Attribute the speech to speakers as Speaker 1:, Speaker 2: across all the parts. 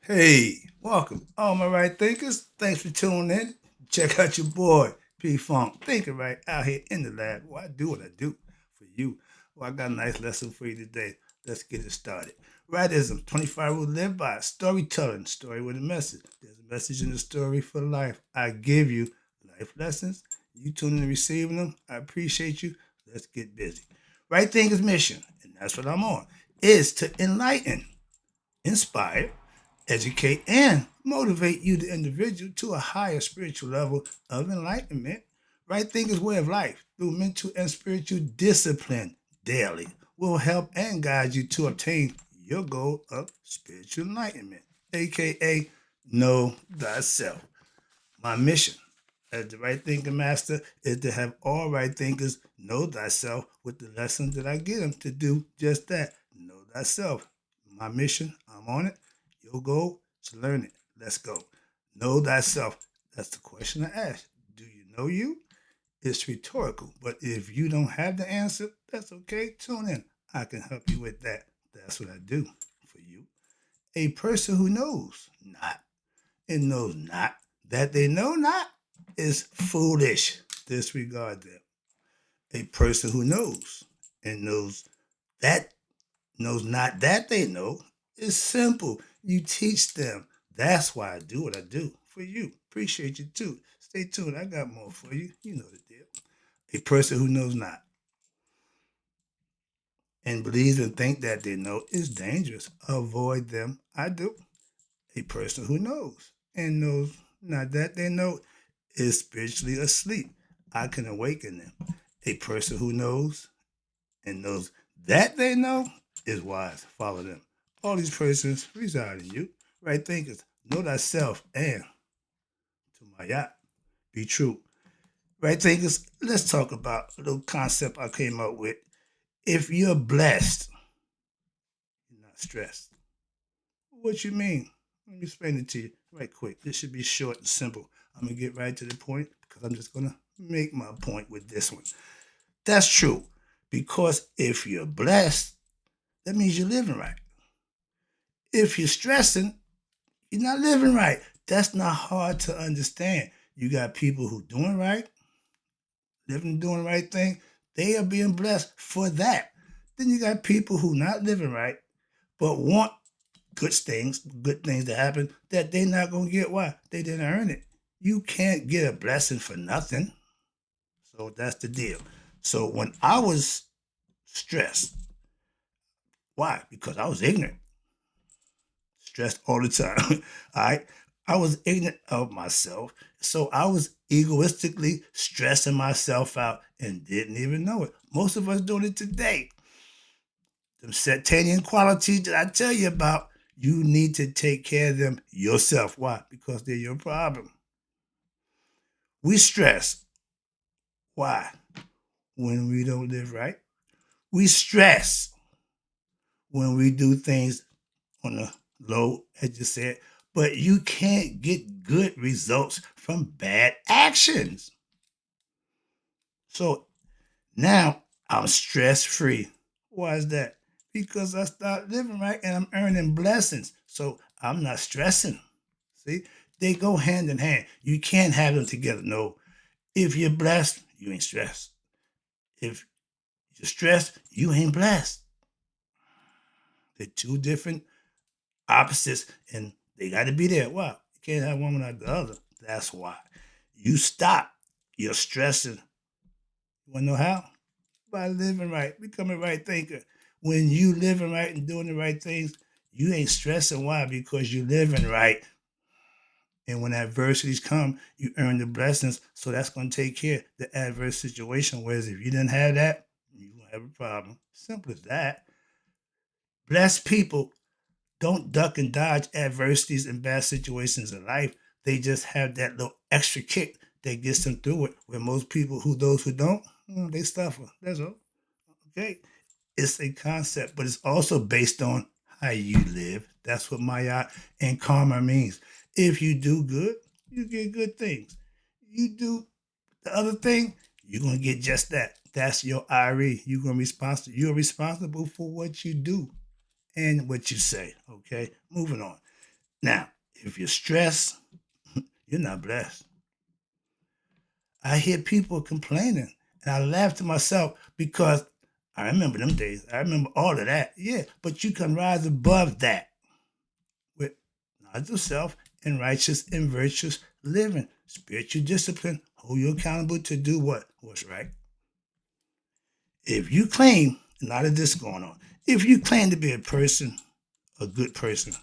Speaker 1: Hey, welcome, all my right thinkers. Thanks for tuning in. Check out your boy, P Funk, thinking right out here in the lab. Well, I do what I do for you. Well, I got a nice lesson for you today. Let's get it started. Rightism, 25 rules to live by. Storytelling, story with a message. There's a message in the story for life. I give you life lessons. You tune in and receiving them. I appreciate you. Let's get busy. Right Thinkers mission, and that's what I'm on, is to enlighten, inspire, educate, and motivate you, the individual, to a higher spiritual level of enlightenment. Right thinkers' way of life through mental and spiritual discipline daily will help and guide you to obtain your goal of spiritual enlightenment, aka know thyself. My mission as the right thinking master is to have all right thinkers know thyself with the lessons that I give them to do just that. Know thyself. My mission, I'm on it. Your goal is to learn it. Let's go. Know thyself. That's the question I ask. Do you know you? It's rhetorical, but if you don't have the answer, that's okay. Tune in. I can help you with that. That's what I do for you. A person who knows not and knows not that they know not is foolish. Disregard them. A person who knows and that knows not that they know is simple. You teach them. That's why I do what I do for you. Appreciate you too. Stay tuned. I got more for you. You know the deal. A person who knows not and believes and think that they know is dangerous. Avoid them. I do. A person who knows and knows not that they know is spiritually asleep. I can awaken them. A person who knows and knows that they know is wise. Follow them. All these persons reside in you. Right thinkers, know thyself and to my yacht, be true. Right thinkers, let's talk about a little concept I came up with. If you're blessed, you're not stressed. What you mean? Let me explain it to you right quick. This should be short and simple. I'm gonna get right to the point because I'm just gonna make my point with this one. That's true. Because if you're blessed, that means you're living right. If you're stressing, you're not living right. That's not hard to understand. You got people who doing right, living doing the right thing. They are being blessed for that. Then you got people who not living right, but want good things to happen that they not gonna get. Why? They didn't earn it. You can't get a blessing for nothing. So that's the deal. So when I was stressed, why? Because I was ignorant, stressed all the time. All right. I was ignorant of myself. So I was egoistically stressing myself out and didn't even know it. Most of us doing it today. Them septanian qualities that I tell you about, you need to take care of them yourself. Why? Because they're your problem. We stress. Why? When we don't live right. We stress when we do things on a low, as you said, but you can't get good results from bad actions. So now I'm stress free. Why is that? Because I start living right and I'm earning blessings. So I'm not stressing. See, they go hand in hand. You can't have them together. No, if you're blessed, you ain't stressed. If you're stressed, you ain't blessed. They're two different opposites and they got to be there. Why? You can't have one without the other. That's why. You stop your stressing. You want to know how? By living right, becoming a right thinker. When you living right and doing the right things, you ain't stressing. Why? Because you living right. And when adversities come, you earn the blessings. So that's going to take care of the adverse situation. Whereas if you didn't have that, you're going to have a problem. Simple as that. Blessed people don't duck and dodge adversities and bad situations in life. They just have that little extra kick that gets them through it. Where most people those who don't, they suffer. That's all. Okay. It's a concept, but it's also based on how you live. That's what Maya and karma means. If you do good, you get good things. You do the other thing, you're gonna get just that. That's your IRE. You're responsible for what you do and what you say. Okay, moving on. Now, if you're stressed, you're not blessed. I hear people complaining, and I laugh to myself because I remember them days. I remember all of that. Yeah, but you can rise above that with knowledge of self and righteous and virtuous living. Spiritual discipline hold you accountable to do what? What's right. If you claim, a lot of this going on, if you claim to be a person, a good person,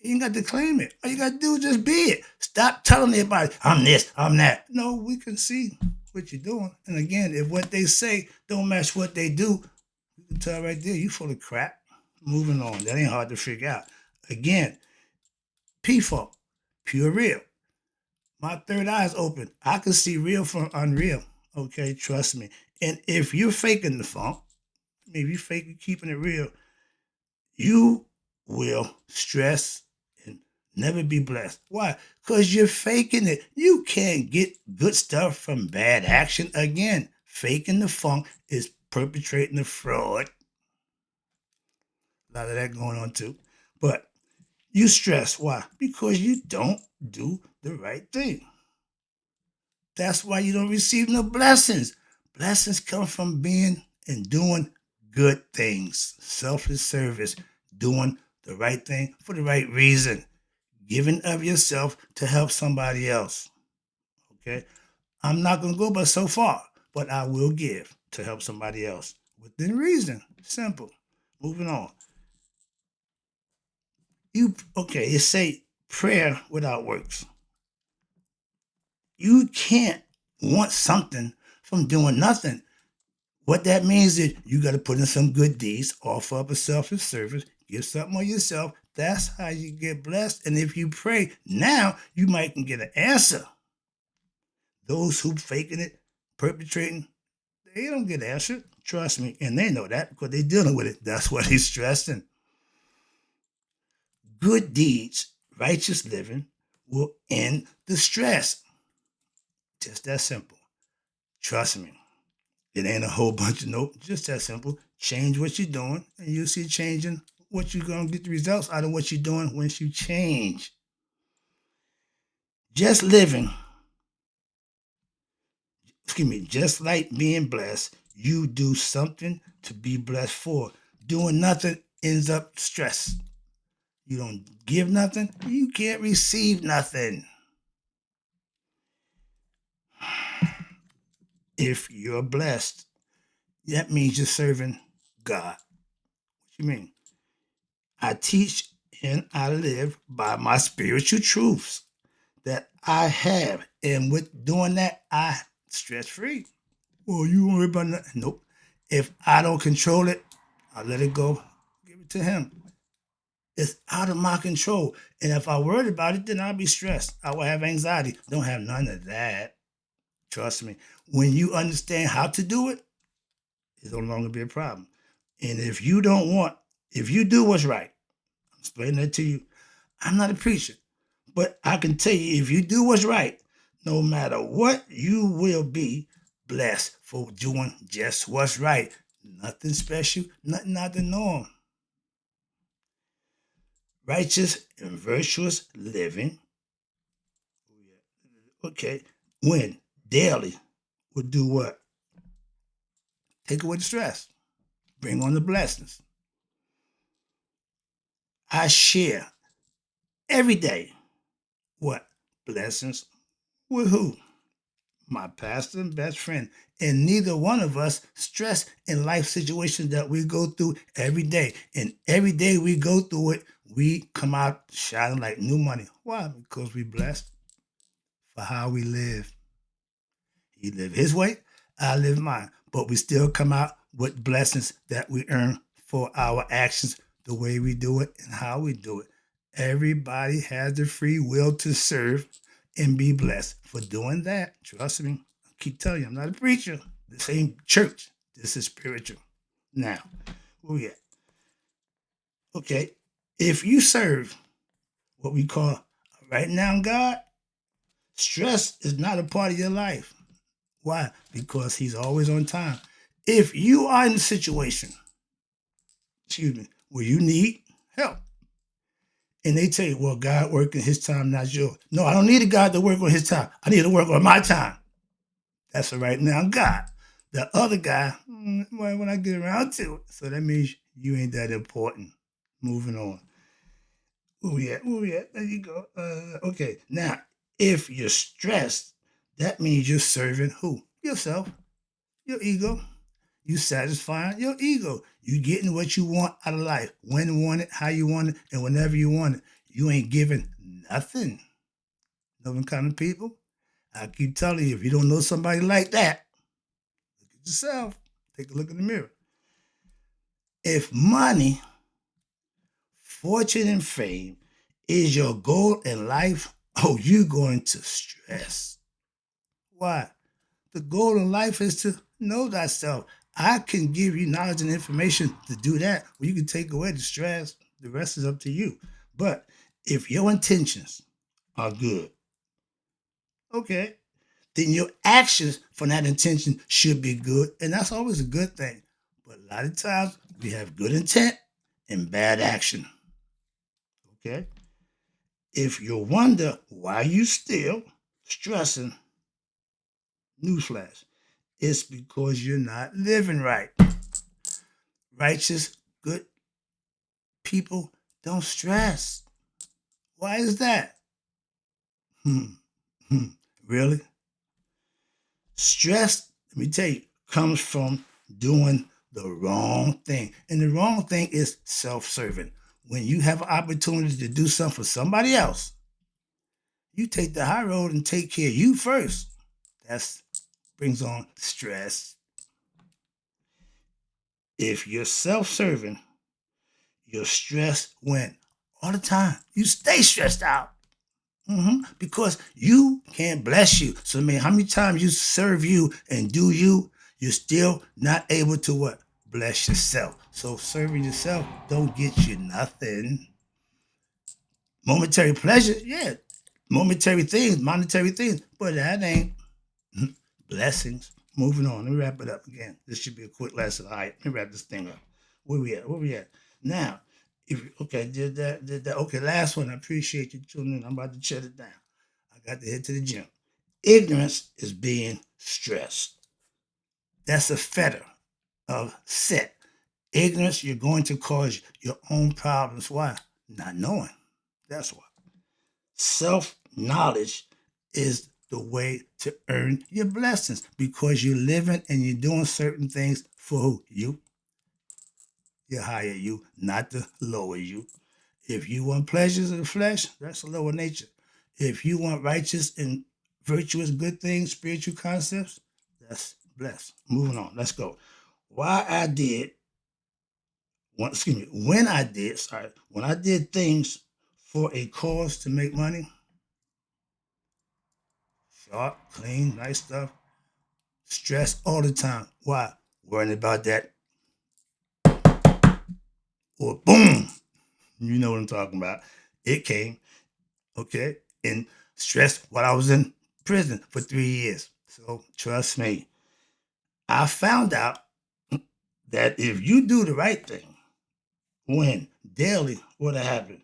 Speaker 1: you ain't got to claim it. All you got to do is just be it. Stop telling everybody, I'm this, I'm that. No, we can see what you're doing. And again, if what they say don't match what they do, you can tell right there, you full of crap. Moving on. That ain't hard to figure out. Again, P-Funk, pure real. My third eye is open. I can see real from unreal. Okay, trust me. And if you're faking the funk, if you're faking keeping it real, you will stress and never be blessed. Why? Because you're faking it. You can't get good stuff from bad action. Again, faking the funk is perpetrating the fraud. A lot of that going on too. But you stress. Why? Because you don't do the right thing. That's why you don't receive no blessings. Blessings come from being and doing good things, selfless service, doing the right thing for the right reason, giving of yourself to help somebody else. Okay? I'm not going to go but so far, but I will give to help somebody else within reason. Simple. Moving on. It say prayer without works. You can't want something from doing nothing. What that means is you got to put in some good deeds, offer up a selfish service, give something of yourself. That's how you get blessed. And if you pray now, you might can get an answer. Those who faking it, perpetrating, they don't get answered. Trust me. And they know that because they're dealing with it. That's what he's stressing. Good deeds, righteous living will end the stress. Just that simple. Trust me. It ain't a whole bunch of notes, just that simple. Change what you're doing, and you'll see changing what you're going to get the results out of what you're doing once you change. Just living, just like being blessed, you do something to be blessed for. Doing nothing ends up stress. You don't give nothing, you can't receive nothing. If you're blessed, that means you're serving God. What you mean? I teach and I live by my spiritual truths that I have. And with doing that, I stress free. Well, you don't worry about nothing. Nope. If I don't control it, I let it go. Give it to him. It's out of my control. And if I worried about it, then I'll be stressed. I will have anxiety. Don't have none of that. Trust me. When you understand how to do it, it'll no longer be a problem. And if you don't want, if you do what's right, I'm explaining that to you. I'm not a preacher. But I can tell you, if you do what's right, no matter what, you will be blessed for doing just what's right. Nothing special, nothing out the norm. Righteous and virtuous living. Okay. When daily will do what? Take away the stress. Bring on the blessings. I share every day what? Blessings with who? My pastor and best friend. And neither one of us stress in life situations that we go through every day. And every day we go through it, we come out shining like new money. Why? Because we blessed for how we live. He lived his way, I live mine. But we still come out with blessings that we earn for our actions, the way we do it and how we do it. Everybody has the free will to serve and be blessed for doing that. Trust me. I keep telling you, I'm not a preacher. This ain't church. This is spiritual. Now, where we at? Okay. If you serve what we call right now God, stress is not a part of your life. Why? Because he's always on time. If you are in a situation, where you need help, And they tell you, well, God working his time, not yours. No, I don't need a God to work on his time. I need to work on my time. That's a right now God. The other guy, when I get around to it. So that means you ain't that important. Moving on. Where we at? Where we at? There you go. Okay. Now, if you're stressed, that means you're serving who? Yourself, your ego. You satisfying your ego. You getting what you want out of life. When you want it, how you want it, and whenever you want it. You ain't giving nothing. Know them kind of people? I keep telling you, if you don't know somebody like that, look at yourself. Take a look in the mirror. If money, fortune, and fame is your goal in life, oh, you're going to stress. Why? The goal in life is to know thyself. I can give you knowledge and information to do that. Well, you can take away the stress. The rest is up to you. But if your intentions are good, okay, then your actions for that intention should be good. And that's always a good thing. But a lot of times we have good intent and bad action. Okay? If you wonder why you still stressing, newsflash, it's because you're not living right. Righteous, good people don't stress. Why is that? Hmm. Hmm. Really? Stress, let me tell you, comes from doing the wrong thing. And the wrong thing is self-serving. When you have an opportunity to do something for somebody else, you take the high road and take care of you first. That brings on stress. If you're self-serving, your stress went all the time. You stay stressed out. Because you can't bless you. So, I mean, how many times you serve you and do you, you're still not able to what? Bless yourself. So serving yourself don't get you nothing. Momentary pleasure, yeah. Momentary things, monetary things, but that ain't blessings. Moving on. Let me wrap it up again. This should be a quick lesson. All right, let me wrap this thing up. Where we at? Where we at? Now, if okay, did that. Okay, last one. I appreciate you tuning in. I'm about to shut it down. I got to head to the gym. Ignorance is being stressed. That's a fetter of set. Ignorance, you're going to cause your own problems. Why? Not knowing. That's why. Self knowledge is the way to earn your blessings because you're living and you're doing certain things for who? You, your higher you, not the lower you. If you want pleasures of the flesh, that's a lower nature. If you want righteous and virtuous good things, spiritual concepts, that's blessed. Moving on, let's go. Why I did, when I did things for a cause to make money, sharp, clean, nice stuff, stress all the time. Why? Worrying about that or boom, you know what I'm talking about. It came, okay, and stress while I was in prison for 3 years. So trust me, I found out that if you do the right thing, when daily, what'll happen?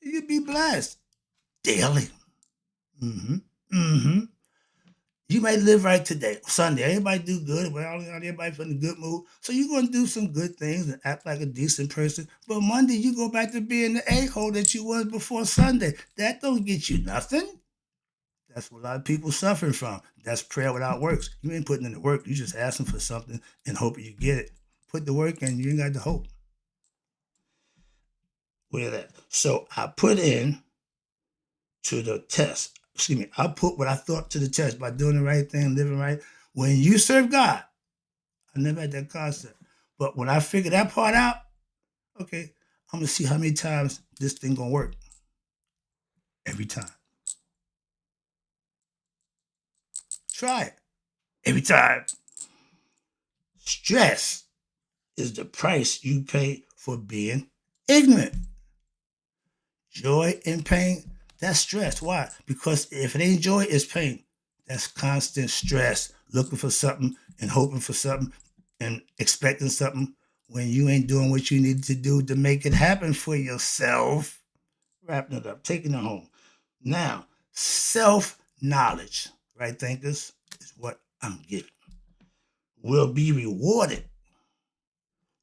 Speaker 1: You'll be blessed daily. Mm-hmm. Mm-hmm. You might live right today, Sunday. Everybody do good. Well, everybody's in a good mood. So you're going to do some good things and act like a decent person. But Monday, you go back to being the a-hole that you was before Sunday. That don't get you nothing. That's what a lot of people suffering from. That's prayer without works. You ain't putting in the work. You just asking for something and hoping you get it. Put the work in. You ain't got the hope. Where that? So I put in to the test. Excuse me. I put what I thought to the test by doing the right thing, living right. When you serve God, I never had that concept. But when I figured that part out, okay, I'm gonna see how many times this thing gonna work. Every time. Try it. Every time. Stress is the price you pay for being ignorant. Joy and pain, that's stress. Why? Because if it ain't joy, it's pain. That's constant stress, looking for something and hoping for something and expecting something when you ain't doing what you need to do to make it happen for yourself. wrapping it up, taking it home. Now, self-knowledge, right, thinkers, is what I'm giving. Will be rewarded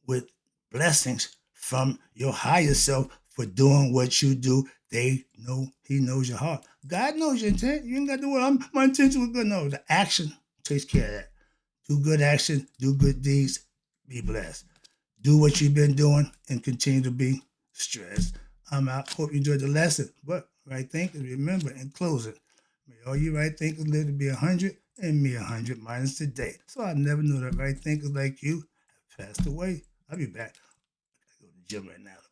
Speaker 1: with blessings from your higher self for doing what you do. They know He knows your heart. God knows your intent. You ain't got to worry. My intention was good. No, the action takes care of that. Do good action, do good deeds, be blessed. Do what you've been doing and continue to be stressed. I'm out. Hope you enjoyed the lesson. But right thinkers, remember in closing, may all you right thinkers live to be 100 and me 100 minus the day. So I never knew that right thinkers like you have passed away. I'll be back. I go to the gym right now.